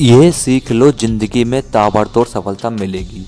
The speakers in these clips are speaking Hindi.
ये सीख लो, जिंदगी में ताबड़तोड़ सफलता मिलेगी।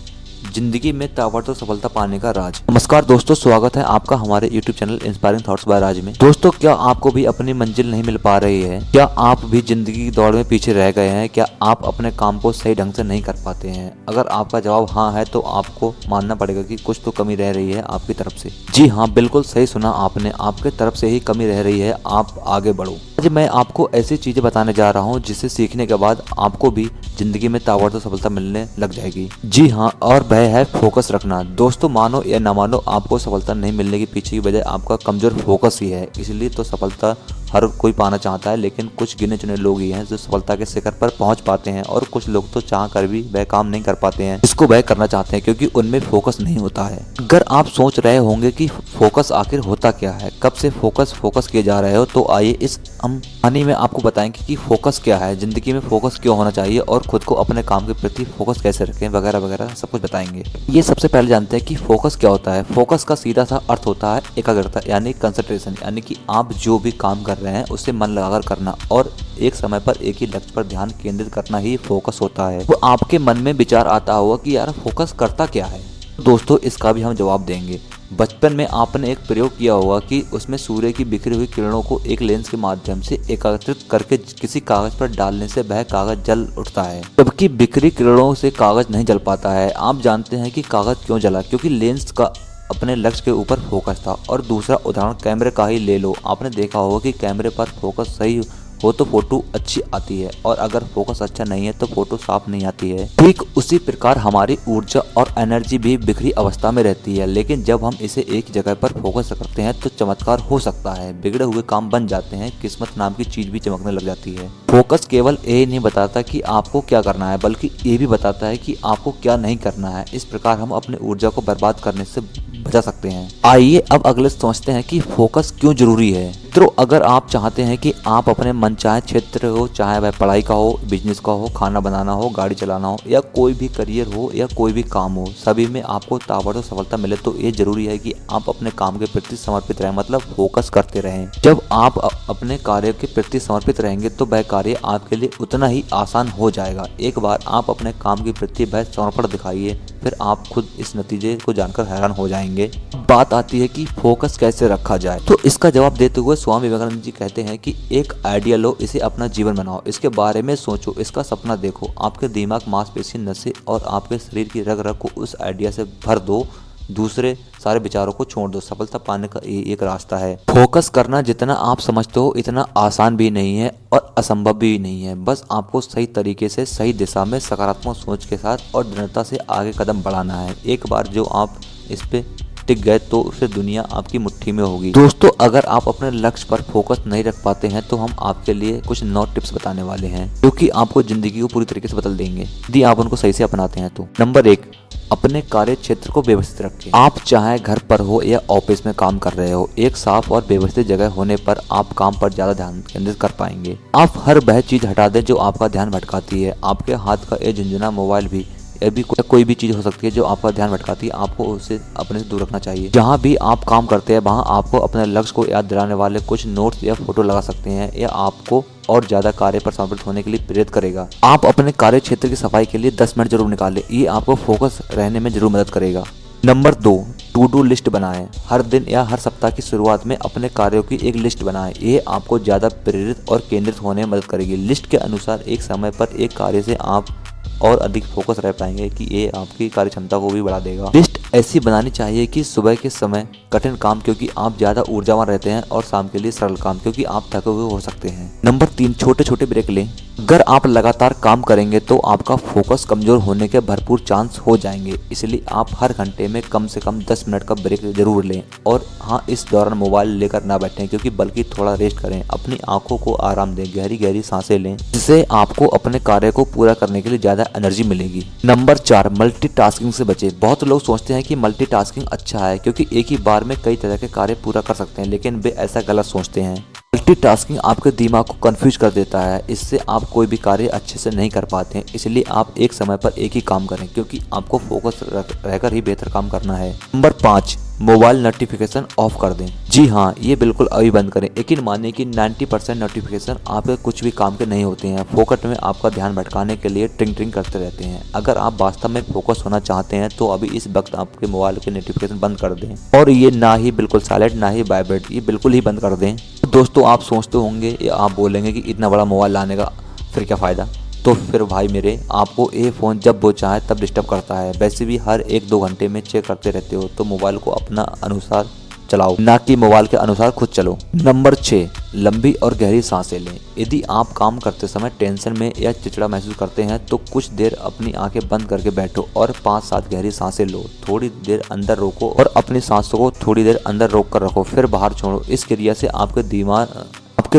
जिंदगी में ताबड़तोड़ सफलता पाने का राज। नमस्कार दोस्तों, स्वागत है आपका हमारे YouTube channel inspiring thoughts by Raj में। दोस्तों, क्या आपको भी अपनी मंजिल नहीं मिल पा रही है? क्या आप भी जिंदगी की दौड़ में पीछे रह गए हैं? क्या आप अपने काम को सही ढंग से नहीं कर पाते हैं? अगर आपका जवाब हाँ है तो आपको मानना पड़ेगा कि कुछ तो कमी रह रही है आपकी तरफ से। जी हाँ, बिल्कुल सही सुना आपने, आपके तरफ से ही कमी रह रही है। आप आगे बढ़ो। आज मैं आपको ऐसी चीजें बताने जा रहा हूँ जिसे सीखने के बाद आपको भी जिंदगी में ताबड़तोड़ सफलता मिलने लग जाएगी। जी हाँ, और वह है फोकस रखना। दोस्तों, मानो या ना मानो, आपको सफलता नहीं मिलने के पीछे की वजह आपका कमजोर फोकस ही है। इसलिए तो सफलता हर कोई पाना चाहता है, लेकिन कुछ गिने चुने लोग ही हैं जो सफलता के शिखर पर पहुंच पाते हैं, और कुछ लोग तो चाह कर भी वह काम नहीं कर पाते हैं जिसको वह करना चाहते हैं, क्योंकि उनमें फोकस नहीं होता है। अगर आप सोच रहे होंगे कि फोकस आखिर होता क्या है, कब से फोकस किए जा रहे हो, तो आइए इस हम कहानी में आपको बताएंगे कि फोकस क्या है, जिंदगी में फोकस क्यों होना चाहिए, और खुद को अपने काम के प्रति फोकस कैसे रखें, वगैरह वगैरह सब कुछ बताएंगे। ये सबसे पहले जानते हैं कि फोकस क्या होता है। फोकस का सीधा सा अर्थ होता है एकाग्रता, यानी कंसंट्रेशन, यानी कि आप जो भी काम कर रहे हैं उसे मन लगाकर करना और एक समय पर एक ही लक्ष्य पर ध्यान केंद्रित करना ही फोकस होता है। तो आपके मन में विचार आता होगा कि यार फोकस करता क्या है। दोस्तों, इसका भी हम जवाब देंगे। बचपन में आपने एक प्रयोग किया होगा कि उसमें सूर्य की बिखरी हुई किरणों को एक लेंस के माध्यम से एकत्रित करके किसी कागज पर डालने से वह कागज जल उठता है, जबकि बिखरी किरणों से कागज नहीं जल पाता है। आप जानते हैं कि कागज क्यों जला? क्योंकि लेंस का अपने लक्ष्य के ऊपर फोकस था। और दूसरा उदाहरण कैमरे का ही ले लो। आपने देखा होगा कि कैमरे पर फोकस सही हो तो फोटो अच्छी आती है, और अगर फोकस अच्छा नहीं है तो फोटो साफ नहीं आती है। ठीक उसी प्रकार हमारी ऊर्जा और एनर्जी भी बिखरी अवस्था में रहती है, लेकिन जब हम इसे एक जगह पर फोकस करते हैं तो चमत्कार हो सकता है। बिगड़े हुए काम बन जाते हैं, किस्मत नाम की चीज भी चमकने लग जाती है। फोकस केवल ये नहीं बताता कि आपको क्या करना है, बल्कि ये भी बताता है कि आपको क्या नहीं करना है। इस प्रकार हम अपनी ऊर्जा को बर्बाद करने से बचा सकते हैं। आइए अब अगले सोचते हैं कि फोकस क्यों जरूरी है। मित्रों, अगर आप चाहते हैं कि आप अपने मनचाहे क्षेत्र हो, चाहे वह पढ़ाई का हो, बिजनेस का हो, खाना बनाना हो, गाड़ी चलाना हो, या कोई भी करियर हो, या कोई भी काम हो, सभी में आपको ताबड़तोड़ सफलता मिले, तो ये जरूरी है कि आप अपने काम के प्रति समर्पित रहें, मतलब फोकस करते रहें। जब आप अपने कार्य के प्रति समर्पित रहेंगे तो वह कार्य आपके लिए उतना ही आसान हो जाएगा। एक बार आप अपने काम के प्रति वह समर्पण दिखाइए, फिर आप खुद इस नतीजे को जानकर हैरान हो जाएंगे। बात आती है कि फोकस कैसे रखा जाए, तो इसका जवाब देते हुए स्वामी विवेकानंद जी कहते हैं कि एक आइडिया लो, इसे अपना जीवन बनाओ, इसके बारे में सोचो, इसका सपना देखो, आपके दिमाग, मांसपेशी, नसें और आपके शरीर की रग रग को उस आइडिया से भर दो, दूसरे सारे विचारों को छोड़ दो। सफलता पाने का ये एक रास्ता है। फोकस करना जितना आप समझते हो इतना आसान भी नहीं है और असंभव भी नहीं है। बस आपको सही तरीके से, सही दिशा में, सकारात्मक सोच के साथ और दृढ़ता से आगे कदम बढ़ाना है। एक बार जो आप इस पे टिक गए तो फिर दुनिया आपकी मुट्ठी में होगी। दोस्तों, अगर आप अपने लक्ष्य पर फोकस नहीं रख पाते हैं तो हम आपके लिए कुछ 9 टिप्स बताने वाले हैं, जो कि आपको जिंदगी को पूरी तरीके से बदल देंगे यदि आप उनको सही से अपनाते हैं तो। नंबर 1, अपने कार्य क्षेत्र को व्यवस्थित रखें। आप चाहे घर पर हो या ऑफिस में काम कर रहे हो, एक साफ और व्यवस्थित जगह होने पर आप काम पर ज्यादा ध्यान केंद्रित कर पाएंगे। आप हर वह चीज हटा दें जो आपका ध्यान भटकाती है। आपके हाथ का ये झुंझुना मोबाइल भी, अभी कोई भी चीज हो सकती है जो आपका ध्यान भटकाती है, आपको उसे अपने से दूर रखना चाहिए। जहाँ भी आप काम करते हैं वहाँ आपको अपने लक्ष्य को याद दिलाने वाले कुछ नोट्स या फोटो लगा सकते हैं। यह आपको और ज्यादा कार्य पर समर्पित होने के लिए प्रेरित करेगा। आप अपने कार्य क्षेत्र की सफाई के लिए 10 मिनट जरूर निकालें, ये आपको फोकस रहने में जरूर मदद करेगा। नंबर 2, टू डू लिस्ट बनाएं। हर दिन या हर सप्ताह की शुरुआत में अपने कार्यों की एक लिस्ट बनाएं। ये आपको ज्यादा प्रेरित और केंद्रित होने में मदद करेगी। लिस्ट के अनुसार एक समय पर एक कार्य से आप और अधिक फोकस रह पाएंगे कि ये आपकी कार्य क्षमता को भी बढ़ा देगा। लिस्ट ऐसी बनानी चाहिए कि सुबह के समय कठिन काम क्योंकि आप ज्यादा ऊर्जावान रहते हैं, और शाम के लिए सरल काम क्योंकि आप थके हुए हो सकते हैं। नंबर 3, छोटे छोटे ब्रेक लें। अगर आप लगातार काम करेंगे तो आपका फोकस कमजोर होने के भरपूर चांस हो जाएंगे। इसलिए आप हर घंटे में कम से कम 10 मिनट का ब्रेक जरूर लें। और हाँ, इस दौरान मोबाइल लेकर ना बैठें, क्योंकि बल्कि थोड़ा रेस्ट करें, अपनी आंखों को आराम दें, गहरी गहरी सांसें लें, जिससे आपको अपने कार्य को पूरा करने के लिए ज्यादा एनर्जी मिलेगी। नंबर 4, मल्टीटास्किंग से बचें। बहुत लोग सोचते हैं कि मल्टीटास्किंग अच्छा है क्योंकि एक ही बार में कई तरह के कार्य पूरा कर सकते हैं, लेकिन वे ऐसा गलत सोचते हैं। मल्टीटास्किंग आपके दिमाग को कंफ्यूज कर देता है। इससे आप कोई भी कार्य अच्छे से नहीं कर पाते हैं। इसलिए आप एक समय पर एक ही काम करें, क्योंकि आपको फोकस रहकर ही बेहतर काम करना है। नंबर 5, मोबाइल नोटिफिकेशन ऑफ कर दें। जी हाँ, ये बिल्कुल अभी बंद करें। यकीन मानिए कि 90% नोटिफिकेशन आपके कुछ भी काम के नहीं होते हैं, फोकट में आपका ध्यान भटकाने के लिए ट्रिंग ट्रिंग करते रहते हैं। अगर आप वास्तव में फोकस होना चाहते हैं तो अभी इस वक्त आपके मोबाइल के नोटिफिकेशन बंद कर दें, और ये ना ही बिल्कुल साइलेंट ना ही वाइब्रेट, ये बिल्कुल ही बंद कर दें। दोस्तों, आप सोचते होंगे या आप बोलेंगे कि इतना बड़ा मोबाइल लाने का फिर क्या फ़ायदा। तो फिर भाई मेरे, आपको ये फ़ोन जब वो चाहे तब डिस्टर्ब करता है। वैसे भी हर 1-2 घंटे में चेक करते रहते हो, तो मोबाइल को अपना अनुसार चलाओ, ना कि मोबाइल के अनुसार खुद चलो। नंबर 6, लंबी और गहरी सांसें लें। यदि आप काम करते समय टेंशन में या चिड़चिड़ा महसूस करते हैं तो कुछ देर अपनी आंखें बंद करके बैठो और 5-7 गहरी सांसें लो। थोड़ी देर अंदर रोको और अपनी सांसों को थोड़ी देर अंदर रोक कर रखो, फिर बाहर छोड़ो। इस क्रिया से आपके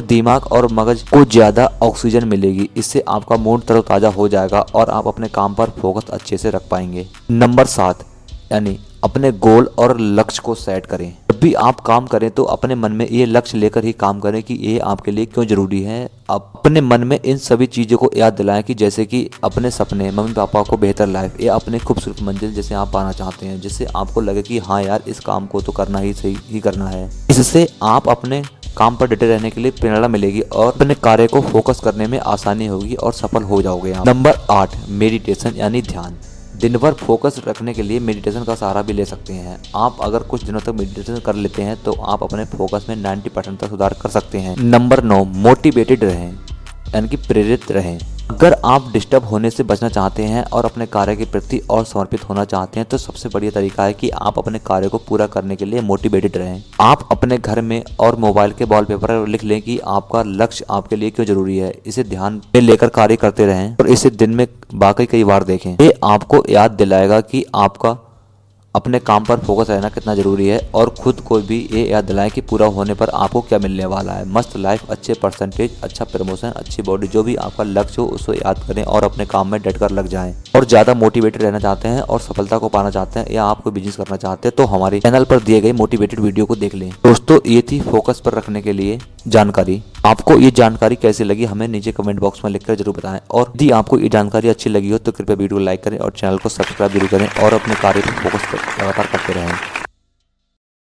दिमाग और मगज को ज़्यादा ऑक्सीजन मिलेगी। इससे आपका मूड तरोताज़ा हो जाएगा और आप अपने काम पर फोकस अच्छे से रख पाएंगे। नंबर 7, यानी अपने गोल और लक्ष्य को सेट करें। जब भी आप काम करें तो अपने मन में ये लक्ष्य लेकर ही काम करें कि ये आपके लिए क्यों ज़रूरी है। आप अपने मन में इन सभी चीज़ों को याद दिलाएं, कि जैसे कि अपने सपने, मम्मी पापा को बेहतर लाइफ या अपने खूबसूरत मंजिल जैसे आप पाना चाहते हैं, जिससे आपको लगे कि हाँ यार, इस काम को तो करना ही सही ही करना है। इससे आप अपने काम पर डटे रहने के लिए प्रेरणा मिलेगी और अपने कार्य को फोकस करने में आसानी होगी और सफल हो जाओगे आप। नंबर 8, मेडिटेशन यानी ध्यान। दिन भर फोकस रखने के लिए मेडिटेशन का सहारा भी ले सकते हैं। आप अगर कुछ दिनों तक मेडिटेशन कर लेते हैं तो आप अपने फोकस में 90% तक सुधार कर सकते हैं। नंबर 9, मोटिवेटेड रहें, यानी कि प्रेरित रहें। अगर आप डिस्टर्ब होने से बचना चाहते हैं और अपने कार्य के प्रति और समर्पित होना चाहते हैं तो सबसे बढ़िया तरीका है कि आप अपने कार्य को पूरा करने के लिए मोटिवेटेड रहें। आप अपने घर में और मोबाइल के वॉलपेपर पर लिख लें कि आपका लक्ष्य आपके लिए क्यों जरूरी है। इसे ध्यान में लेकर कार्य करते रहें और इसे दिन में वाकई कई बार देखें। ये आपको याद दिलाएगा कि आपका अपने काम पर फोकस रहना कितना ज़रूरी है, और खुद को भी ये याद दिलाएं कि पूरा होने पर आपको क्या मिलने वाला है। मस्त लाइफ, अच्छे परसेंटेज, अच्छा प्रमोशन, अच्छी बॉडी, जो भी आपका लक्ष्य हो उसको याद करें और अपने काम में डट कर लग जाएं। और ज़्यादा मोटिवेटेड रहना चाहते हैं और सफलता को पाना चाहते हैं या आप कोई बिजनेस करना चाहते हैं तो हमारे चैनल पर दिए गए मोटिवेटेड वीडियो को देख लें। दोस्तों, ये थी फोकस पर रखने के लिए जानकारी। आपको ये जानकारी कैसी लगी हमें नीचे कमेंट बॉक्स में लिखकर जरूर बताएं, और यदि आपको ये जानकारी अच्छी लगी हो तो कृपया वीडियो को लाइक करें और चैनल को सब्सक्राइब जरूर करें और अपने कार्य पर फोकस लगातार करते रहें।